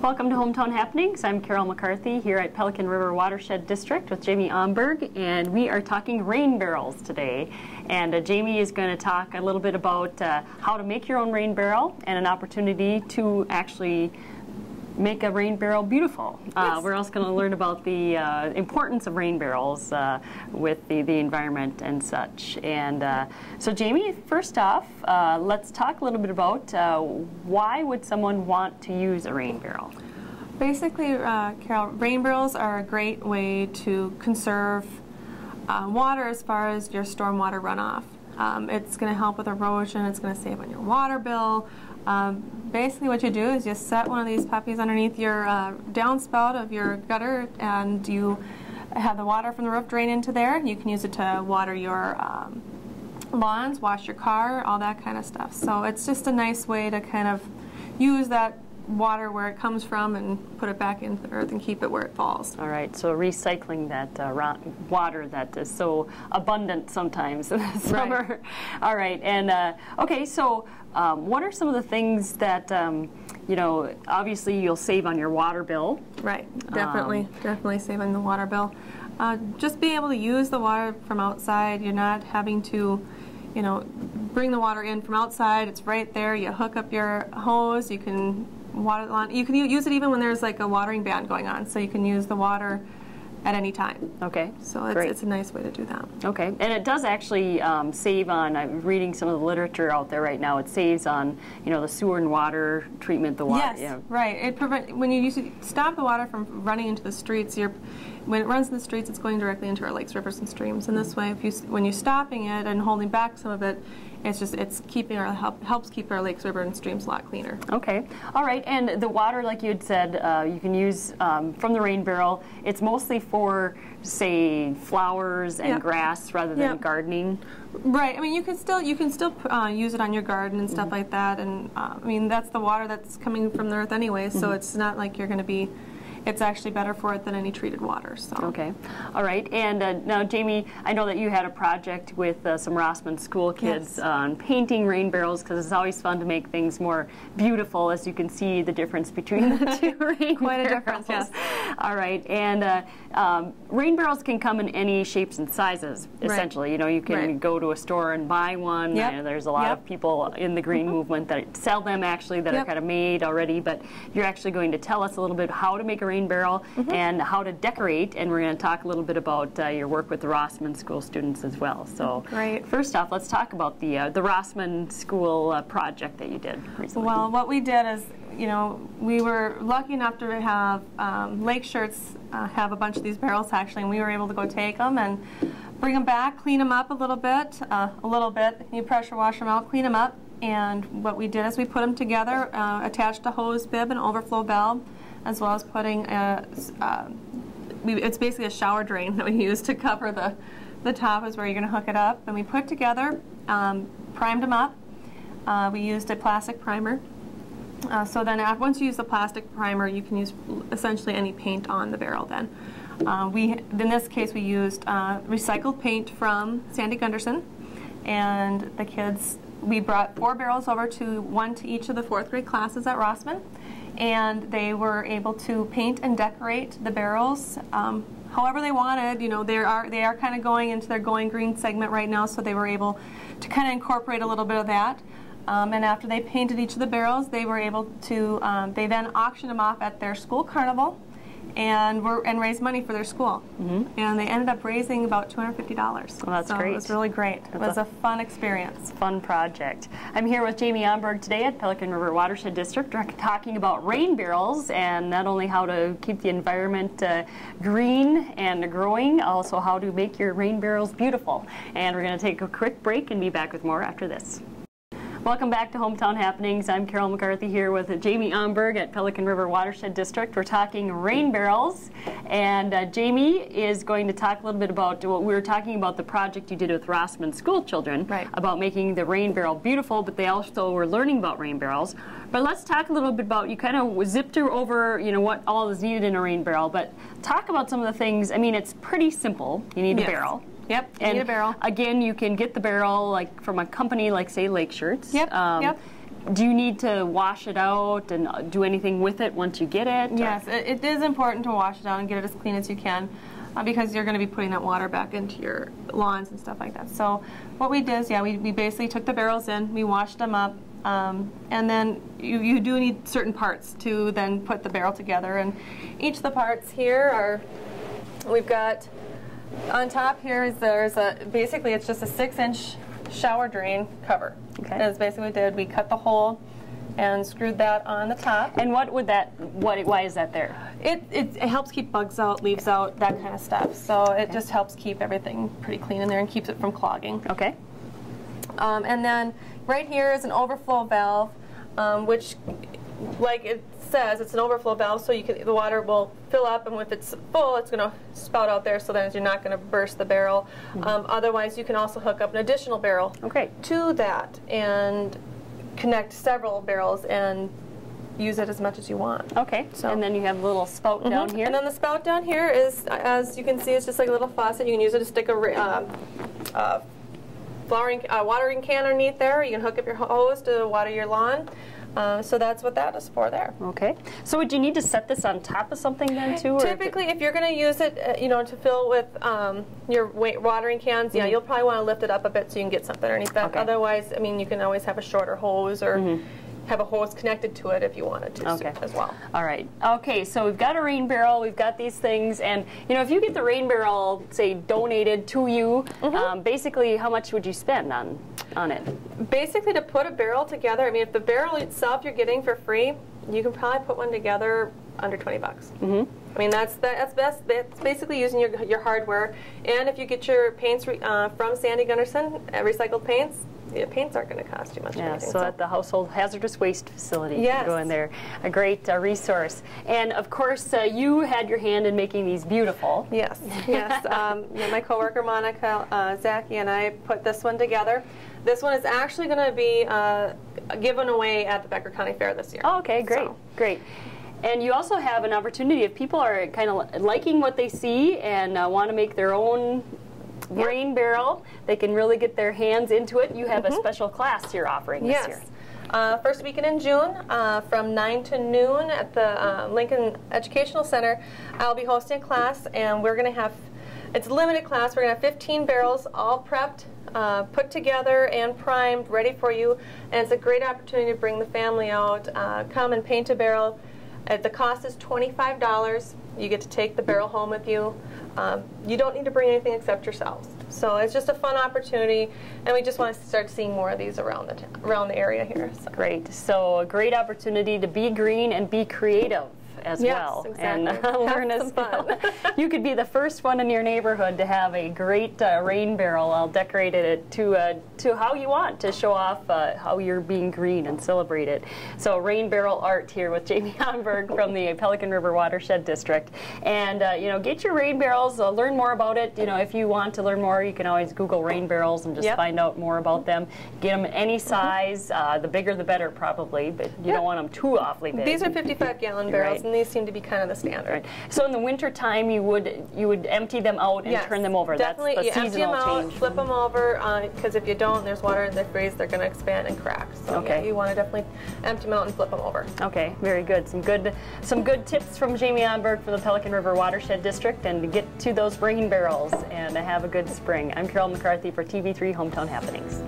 Welcome to Hometown Happenings. I'm Carol McCarthy here at Pelican River Watershed District with Jamie Omberg, and we are talking rain barrels today. And Jamie is going to talk a little bit about how to make your own rain barrel and an opportunity to actually make a rain barrel beautiful. Yes. We're also going to learn about the importance of rain barrels with the environment and such. And so Jamie, first off, let's talk a little bit about why would someone want to use a rain barrel? Basically, Carol, rain barrels are a great way to conserve water as far as your stormwater runoff. It's going to help with erosion, it's going to save on your water bill. Basically what you do is you set one of these puppies underneath your downspout of your gutter, and you have the water from the roof drain into there. You can use it to water your lawns, wash your car, all that kind of stuff. So it's just a nice way to kind of use that water where it comes from and put it back into the earth and keep it where it falls. All right, so recycling that water that is so abundant sometimes in the summer. Right. All right, and okay, so what are some of the things that, you know, obviously you'll save on your water bill? Right, definitely save on the water bill. Just being able to use the water from outside, you're not having to, you know, bring the water in from outside. It's right there. You hook up your hose, you can water the lawn. You can use it even when there's like a watering ban going on, so you can use the water at any time. Okay. So it's a nice way to do that. Okay, and it does actually save on, I'm reading some of the literature out there right now, it saves on, you know, the sewer and water treatment, the water. Yes, Yeah. right. When you stop the water from running into the streets, when it runs in the streets, it's going directly into our lakes, rivers, and streams. And this way, when you're stopping it and holding back some of it, it's keeping helps keep our lakes, rivers, and streams a lot cleaner. Okay, all right. And the water, like you had said, you can use from the rain barrel. It's mostly for, say, flowers and grass rather than gardening. Right. I mean, you can still use it on your garden and stuff like that. And I mean, that's the water that's coming from the earth anyway. So it's not like you're going to be. It's actually better for it than any treated water. So. Okay. All right. And now, Jamie, I know that you had a project with some Rossman school kids on painting rain barrels, because it's always fun to make things more beautiful, as you can see the difference between the two rain Quite barrels. a difference, yes. All right. And rain barrels can come in any shapes and sizes, essentially. You know, you can go to a store and buy one. Yep. There's a lot of people in the green movement that sell them, actually, that are kind of made already. But you're actually going to tell us a little bit how to make a rain barrel and how to decorate, and we're going to talk a little bit about your work with the Rossman School students as well. So first off, let's talk about the Rossman School project that you did recently. Well, what we did is, you know, we were lucky enough to have Lake Shirts have a bunch of these barrels actually, and we were able to go take them and bring them back, clean them up a little bit. You pressure wash them out, clean them up, and what we did is we put them together, attached a hose bib and overflow valve, as well as putting it's basically a shower drain that we use to cover the top is where you're going to hook it up. And we put together, primed them up. We used a plastic primer. So then once you use the plastic primer, you can use essentially any paint on the barrel then. In this case, we used recycled paint from Sandy Gunderson, and the kids, we brought 4 barrels over one to each of the 4th grade classes at Rossman, and they were able to paint and decorate the barrels however they wanted. You know, they are kind of going into their Going Green segment right now, so they were able to kind of incorporate a little bit of that. And after they painted each of the barrels, they were able to, they then auctioned them off at their school carnival and raised money for their school. And they ended up raising about $250. Well, that's great. It was really great. It was a fun experience. Fun project. I'm here with Jamie Omberg today at Pelican River Watershed District, talking about rain barrels and not only how to keep the environment green and growing, also how to make your rain barrels beautiful. And we're going to take a quick break and be back with more after this. Welcome back to Hometown Happenings. I'm Carol McCarthy here with Jamie Omberg at Pelican River Watershed District. We're talking rain barrels, and Jamie is going to talk a little bit about what we were talking about, the project you did with Rossman school children, about making the rain barrel beautiful, but they also were learning about rain barrels. But let's talk a little bit about, you kind of zipped over, you know, what all is needed in a rain barrel, but talk about some of the things. I mean, it's pretty simple. You need a barrel. Yep, you need a barrel. Again, you can get the barrel like from a company like, say, Lake Shirts. Yep. do you need to wash it out and do anything with it once you get it? Yes, it is important to wash it out and get it as clean as you can because you're going to be putting that water back into your lawns and stuff like that. So what we did is, yeah, we basically took the barrels in, we washed them up, and then you do need certain parts to then put the barrel together. And each of the parts here are, we've got, on top here is basically it's just a 6-inch shower drain cover. Okay. That's basically what we did. We cut the hole and screwed that on the top. And why is that there? It helps keep bugs out, leaves out, that kind of stuff. So it just helps keep everything pretty clean in there and keeps it from clogging. Okay. And then right here is an overflow valve, which, like it says, it's an overflow valve, so the water will fill up, and if it's full, it's going to spout out there, so then you're not going to burst the barrel. Otherwise, you can also hook up an additional barrel to that and connect several barrels and use it as much as you want. Okay, so, and then you have a little spout down here. And then the spout down here is, as you can see, it's just like a little faucet. You can use it to stick a watering can underneath there. You can hook up your hose to water your lawn. So that's what that is for there. Okay. So would you need to set this on top of something then too? Or typically, if you're going to use it, to fill with your watering cans, yeah, you'll probably want to lift it up a bit so you can get something underneath that. Okay. Otherwise, I mean, you can always have a shorter hose or have a hose connected to it if you wanted to as well. All right. Okay, so we've got a rain barrel, we've got these things, and if you get the rain barrel, say, donated to you, basically how much would you spend on it? Basically, to put a barrel together, I mean, if the barrel itself you're getting for free, you can probably put one together under 20 bucks. I mean, that's basically using your hardware, and if you get your paints from Sandy Gunderson, recycled paints, paints aren't going to cost you much. Yeah, so at the Household Hazardous Waste Facility, you can go in there. A great resource. And of course, you had your hand in making these beautiful. Yes, yes. My coworker Monica Zaki and I put this one together. This one is actually going to be given away at the Becker County Fair this year. Oh, okay, great, great. And you also have an opportunity if people are kind of liking what they see and want to make their own rain barrel, they can really get their hands into it. You have a special class you're offering this year. First weekend in June, from 9 to noon at the Lincoln Educational Center, I'll be hosting a class, and we're going to have, it's a limited class, we're going to have 15 barrels all prepped, put together and primed, ready for you, and it's a great opportunity to bring the family out, come and paint a barrel. The cost is $25. You get to take the barrel home with you. You don't need to bring anything except yourselves. So it's just a fun opportunity, and we just want to start seeing more of these around the area here. So. Great. So a great opportunity to be green and be creative as well. Exactly. And learn as fun. You could be the first one in your neighborhood to have a great rain barrel all decorated to how you want to show off how you're being green and celebrate it. So rain barrel art here with Jamie Onberg from the Pelican River Watershed District. And get your rain barrels, learn more about it. If you want to learn more, you can always Google rain barrels and just find out more about them. Get them any size, the bigger the better probably, but you don't want them too awfully big. These are 55-gallon barrels. And these seem to be kind of the standard. Right. So in the winter time, you would empty them out and turn them over. Definitely. That's the you seasonal empty them change. out, flip them over, because if you don't, there's water in the freeze, they're going to expand and crack. So you want to definitely empty them out and flip them over. Okay, very good. Some good tips from Jamie Onberg from the Pelican River Watershed District, and to get to those rain barrels and have a good spring. I'm Carol McCarthy for TV3 Hometown Happenings.